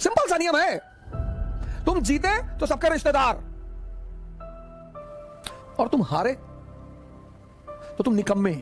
Simple सा नियम है। तुम जीते तो सबके रिश्तेदार, और तुम हारे तो तुम निकम्मे।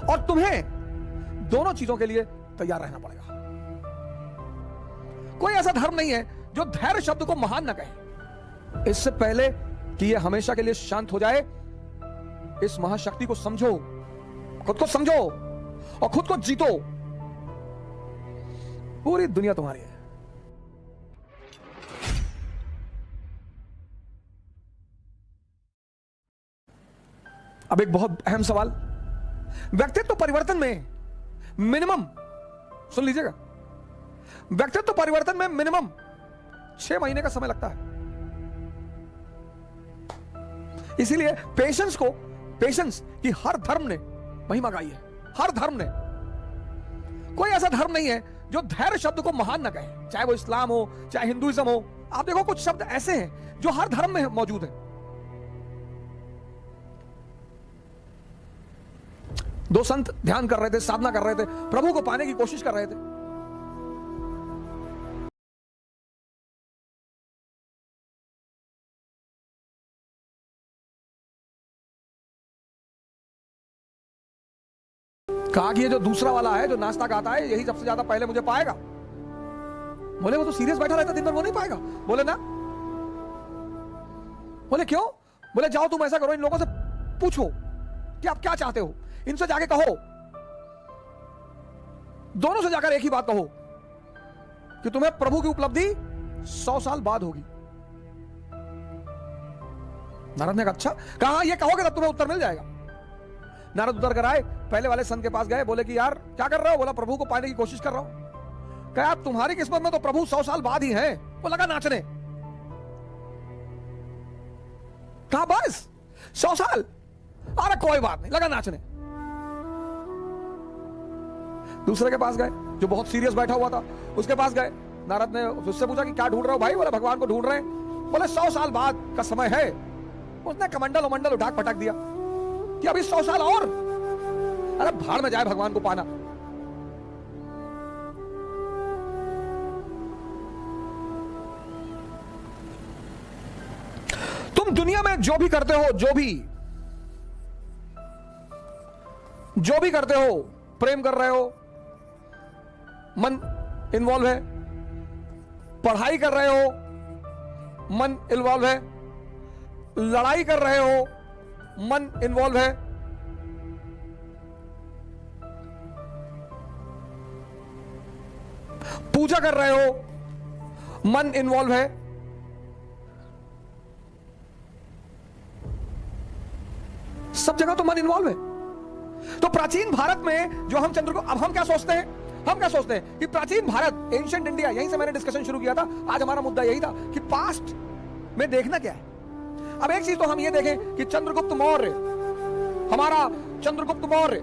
और तुम्हें दोनों चीजों के लिए तैयार रहना पड़ेगा। कोई ऐसा धर्म नहीं है जो धैर्य शब्द को महान न कहे। इससे पहले कि यह हमेशा के लिए शांत हो जाए, इस महाशक्ति को समझो, खुद को समझो और खुद को जीतो। पूरी दुनिया तुम्हारी है। अब एक बहुत अहम सवाल, व्यक्तित्व परिवर्तन में मिनिमम, सुन लीजिएगा, व्यक्तित्व परिवर्तन में मिनिमम 6 महीने का समय लगता है। इसीलिए पेशेंस की हर धर्म ने महिमा गाई है। हर धर्म ने। कोई ऐसा धर्म नहीं है जो धैर्य शब्द को महान न कहे, चाहे वो इस्लाम हो, चाहे हिंदुइज्म हो। आप देखो कुछ शब्द ऐसे हैं जो हर धर्म में मौजूद हैं। 2 संत ध्यान कर रहे थे, साधना कर रहे थे, प्रभु को पाने की कोशिश कर रहे थे। कहा कि ये जो दूसरा वाला है, जो नाश्ता गाता है, यही सबसे ज्यादा पहले मुझे पाएगा। बोले वो तो सीरियस बैठा रहता दिन भर, वो नहीं पाएगा। बोले ना। बोले क्यों? बोले जाओ तुम ऐसा करो, इन लोगों से पूछो कि आप क्या चाहते हो, इनसे जाके कहो, दोनों से जाकर एक ही बात कहो कि तुम्हें प्रभु की उपलब्धि 100 साल बाद होगी। नारद ने कहा अच्छा, कहा ये कहोगे तब तुम्हें उत्तर मिल जाएगा। नारद उतर कर आए, पहले वाले संत के पास गए, बोले कि यार क्या कर रहे हो? बोला प्रभु को पाने की कोशिश कर रहा हूं। कहा तुम्हारी किस्मत में तो प्रभु 100 साल बाद ही है। वो लगा नाचने। कहा बस 100 साल? अरे कोई बात नहीं, लगा नाचने। दूसरे के पास गए जो बहुत सीरियस बैठा हुआ था, उसके पास गए। नारद ने उससे पूछा कि क्या ढूंढ रहे हो भाई? बोले भगवान को ढूंढ रहे हैं। बोले 100 साल बाद का समय है। उसने कमंडल उठा पटक दिया कि अभी 100 साल और। अरे भाड़ में जाए भगवान को पाना। तुम दुनिया में जो भी करते हो, जो भी करते हो, प्रेम कर रहे हो, मन इन्वॉल्व है, पढ़ाई कर रहे हो, मन इन्वॉल्व है, लड़ाई कर रहे हो, मन इन्वॉल्व है, पूजा कर रहे हो, मन इन्वॉल्व है, सब जगह तो मन इन्वॉल्व है। तो प्राचीन भारत में जो हम चंद्रगुप्त, अब हम क्या सोचते हैं कि प्राचीन भारत, एंशिएंट इंडिया, यहीं से मैंने डिस्कशन शुरू किया था। आज हमारा मुद्दा यही था कि पास्ट में देखना क्या है। अब एक चीज तो हम ये देखें कि चंद्रगुप्त मौर्य, हमारा चंद्रगुप्त मौर्य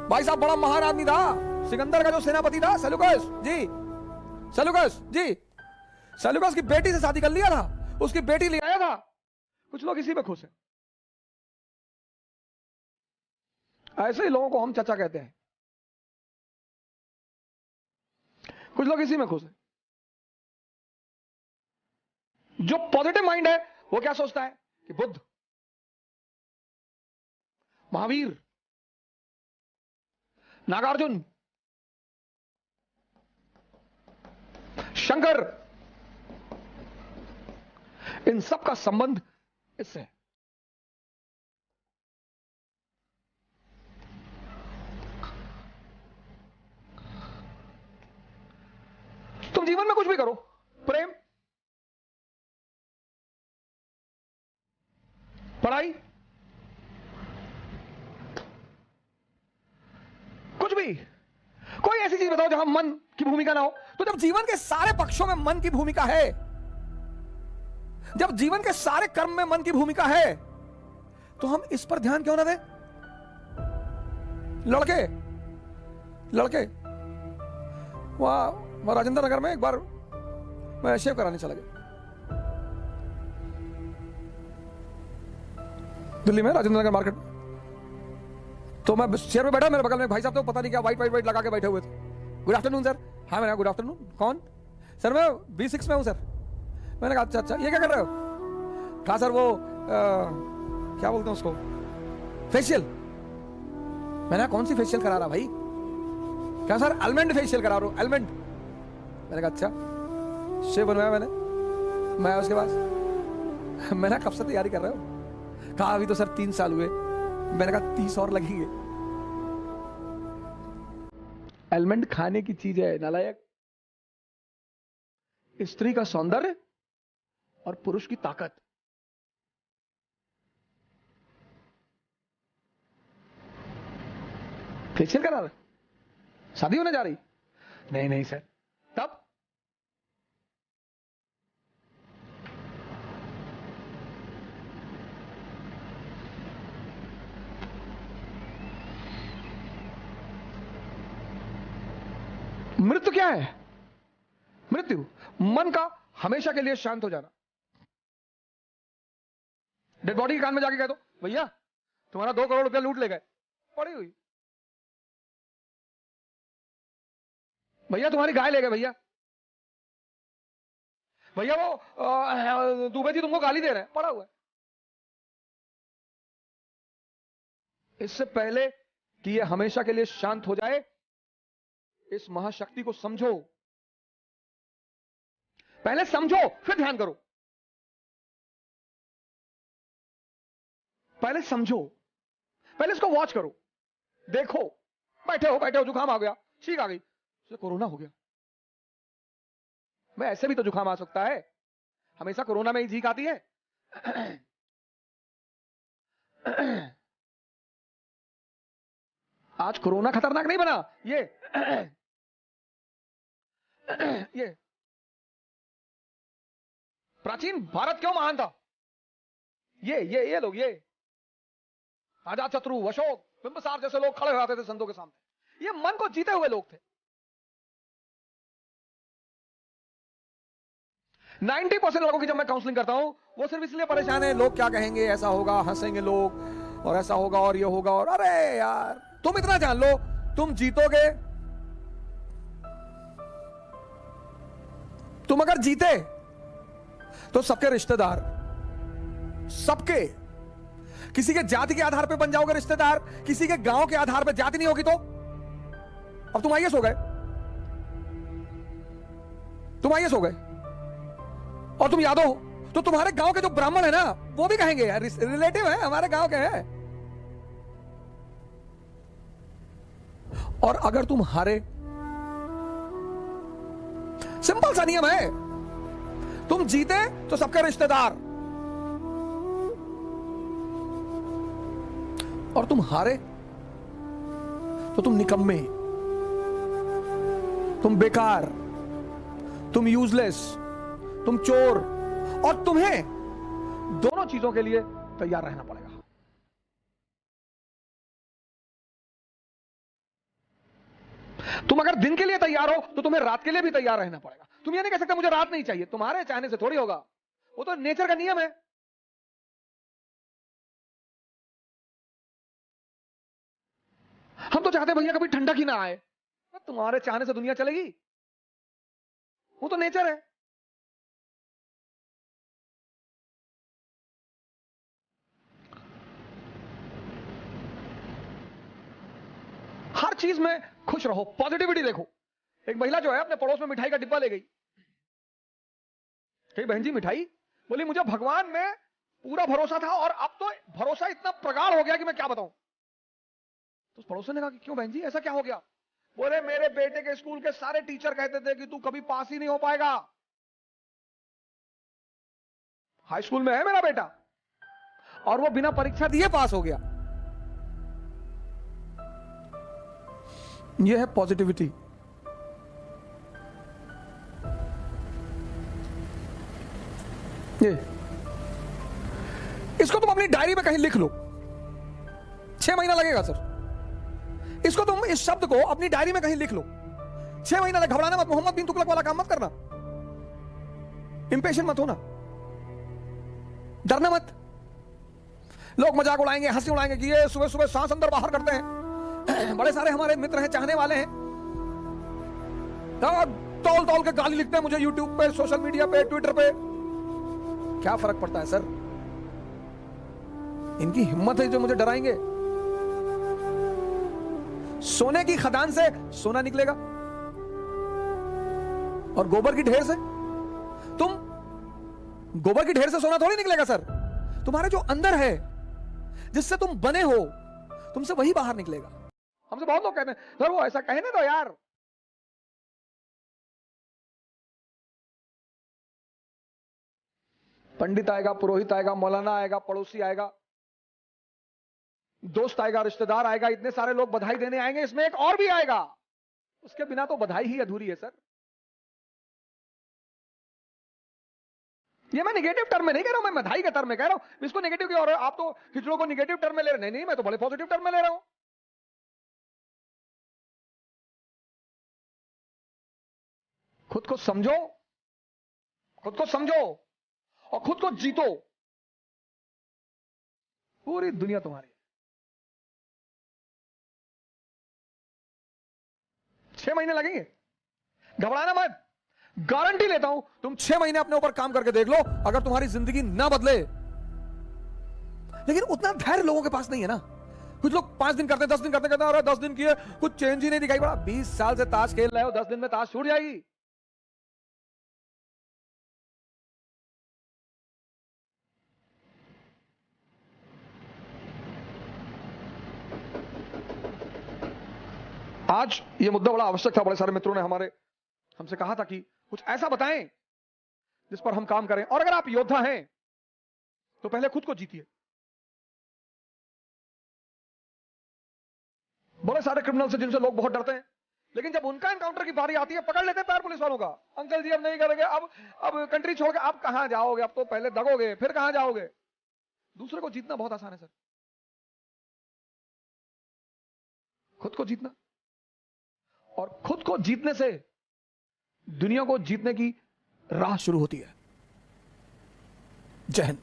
भाई साहब बड़ा महान आदमी था। सिकंदर का जो सेनापति था, सेल्यूकस की बेटी से शादी कर लिया था, उसकी बेटी ले आया था। कुछ लोग इसी में खुश हैं। ऐसे ही लोगों को हम चाचा कहते हैं। कुछ लोग इसी में खुश हैं। जो पॉजिटिव माइंड है वो क्या सोचता है कि बुद्ध, महावीर, नागार्जुन, शंकर, इन सब का संबंध इससे है। तुम जीवन में कुछ भी करो, प्रेम, पढ़ाई, कुछ भी, कोई ऐसी चीज बताओ जहां मन की भूमिका ना हो। तो जब जीवन के सारे पक्षों में मन की भूमिका है, जब जीवन के सारे कर्म में मन की भूमिका है, तो हम इस पर ध्यान क्यों ना दें? लड़के वहां राजेंद्र नगर में एक बार मैं शेव कराने चला गया। दिल्ली में राजेंद्र नगर मार्केट। तो मैं चेयर पे बैठा, मेरे बगल में भाई साहब तो पता नहीं क्या वाइट लगा के बैठे हुए थे। Good afternoon sir. हाँ मैंने, गुड आफ्टरनून, कौन? सर मैं B6 में हूँ सर। मैंने कहा अच्छा अच्छा, ये क्या कर रहे हो? कहा सर वो क्या बोलते हैं उसको, फेशियल। मैंने कहा कौन सी फेशियल करा रहा भाई? क्या सर अलमंड फेशियल करा रहा हूँ, अलमंड। मैंने कहा अच्छा, शेव बनवाया मैंने। मैं उसके पास मैंने कब से तैयारी कर रहे हो? कहा अभी तो सर 3 साल हुए। मैंने कहा 30 और लगेंगे। अलमंड खाने की चीज है नालायक। स्त्री का सौंदर्य और पुरुष की ताकत। फेशियल करा रहा, शादी होने जा रही? नहीं नहीं सर। तब मृत्यु क्या है? मृत्यु मन का हमेशा के लिए शांत हो जाना। डेड बॉडी के कान में जाके कह दो भैया तुम्हारा 2 करोड़ रुपया लूट ले गए, पड़ी हुई। भैया तुम्हारी गाय ले गए, भैया भैया वो दुबे जी तुमको गाली दे रहे हैं, पड़ा हुआ है। इससे पहले कि ये हमेशा के लिए शांत हो जाए, इस महाशक्ति को समझो। पहले समझो फिर ध्यान करो। पहले समझो, पहले इसको वॉच करो, देखो। बैठे हो जुकाम आ गया, छींक आ गई, कोरोना हो गया। मैं ऐसे भी तो जुकाम आ सकता है, हमेशा कोरोना में ही छींक आती है। आज कोरोना खतरनाक नहीं बना, ये प्राचीन भारत क्यों महान था? ये लोग, ये अजात शत्रु, अशोक, बिंबिसार जैसे लोग खड़े हो जाते थे संतों के सामने। ये मन को जीते हुए लोग थे। 90% लोगों की जब मैं काउंसलिंग करता हूं, वो सिर्फ इसलिए परेशान है लोग क्या कहेंगे, ऐसा होगा, हंसेंगे लोग, और ऐसा होगा और ये होगा। और अरे यार तुम इतना जान लो, तुम जीतोगे। तुम अगर जीते तो सबके रिश्तेदार, सबके, किसी के जाति के आधार पे बन जाओगे रिश्तेदार, किसी के गांव के आधार पे जाति नहीं होगी तो। अब तुम आईएएस हो गए, तुम आईएएस हो गए और तुम यादव हो, तो तुम्हारे गांव के जो ब्राह्मण है ना, वो भी कहेंगे यार रिलेटिव है, हमारे गांव के हैं। और अगर तुम हारे, सिंपल सा नियम है, तुम जीते तो सबके रिश्तेदार, और तुम हारे तो तुम निकम्मे, तुम बेकार, तुम यूजलेस, तुम चोर। और तुम्हें दोनों चीजों के लिए तैयार रहना पड़ेगा। तुम अगर दिन के लिए तैयार हो तो तुम्हें रात के लिए भी तैयार रहना पड़ेगा। तुम ये नहीं कह सकते मुझे रात नहीं चाहिए, तुम्हारे चाहने से थोड़ी होगा, वो तो नेचर का नियम है। हम तो चाहते भैया कभी ठंडक ही ना आए, तुम्हारे चाहने से दुनिया चलेगी? वो तो नेचर है। हर चीज में खुश रहो, पॉजिटिविटी देखो। एक महिला जो है अपने पड़ोस में मिठाई का डिब्बा ले गई, कही बहन जी मिठाई, बोली मुझे भगवान में पूरा भरोसा था और अब तो भरोसा इतना प्रगाढ़ हो गया कि मैं क्या बताऊं। तो उस पड़ोसन ने कहा कि क्यों बहन जी ऐसा क्या हो गया? बोले मेरे बेटे के स्कूल के सारे टीचर कहते थे कि तू कभी पास ही नहीं हो पाएगा। हाई स्कूल में है मेरा बेटा और वो बिना परीक्षा दिए पास हो गया। ये है पॉजिटिविटी। ये इसको तुम अपनी डायरी में कहीं लिख लो, 6 महीना लगेगा सर। इसको तुम इस शब्द को अपनी डायरी में कहीं लिख लो, 6 महीना लग। घबराना मत, मोहम्मद बिन तुगलक वाला काम मत करना, इंपेशेंट मत होना, डरना मत। लोग मजाक उड़ाएंगे, हंसी उड़ाएंगे कि ये सुबह सुबह सांस अंदर बाहर करते हैं। बड़े सारे हमारे मित्र हैं, चाहने वाले हैं, तौल तौल के गाली लिखते हैं मुझे यूट्यूब पे, सोशल मीडिया पे, ट्विटर पे। क्या फर्क पड़ता है सर? इनकी हिम्मत है जो मुझे डराएंगे। सोने की खदान से सोना निकलेगा और गोबर की ढेर से गोबर की ढेर से सोना थोड़ी निकलेगा सर। तुम्हारे जो अंदर है, जिससे तुम बने हो, तुमसे वही बाहर निकलेगा। हमसे बहुत लोग कहते हैं सर वो ऐसा कहने दो यार। पंडित आएगा, पुरोहित आएगा, मौलाना आएगा, पड़ोसी आएगा, दोस्त आएगा, रिश्तेदार आएगा, इतने सारे लोग बधाई देने आएंगे, इसमें एक और भी आएगा। उसके बिना तो बधाई ही अधूरी है सर। ये मैं नेगेटिव टर्म में नहीं कह रहा हूं, मैं बधाई के टर्म में कह रहा हूं। इसको नेगेटिव की, और आप तो हिजड़ों को नेगेटिव टर्म में ले रहे। नहीं, मैं तो बड़े पॉजिटिव टर्म में ले रहा हूं। खुद को समझो, खुद को समझो और खुद को जीतो। पूरी दुनिया तुम्हारी। 6 महीने लगेंगे, घबराना मत। गारंटी लेता हूं, तुम 6 महीने अपने ऊपर काम करके देख लो, अगर तुम्हारी जिंदगी ना बदले। लेकिन उतना धैर्य लोगों के पास नहीं है ना। कुछ लोग 5 दिन करते, 10 दिन करते, और 10 दिन किए, कुछ चेंज ही नहीं दिखाई पड़ा। 20 साल से ताश खेल रहे हो, 10 दिन में ताश छूट जाएगी। आज ये मुद्दा बड़ा आवश्यक था। बड़े सारे मित्रों ने हमारे हमसे कहा था कि कुछ ऐसा बताएं जिस पर हम काम करें। और अगर आप योद्धा हैं तो पहले खुद को जीतिए। बड़े सारे क्रिमिनल से जिनसे लोग बहुत डरते हैं, लेकिन जब उनका एनकाउंटर की बारी आती है, पकड़ लेते हैं पैर पुलिस वालों का। अंकल जी अब नहीं करेंगे, अब कंट्री छोड़ के आप कहां जाओगे? अब तो पहले दगोगे, फिर कहां जाओगे? दूसरे को जीतना बहुत आसान है सर। खुद को जीतना, और खुद को जीतने से दुनिया को जीतने की राह शुरू होती है। जय हिंद।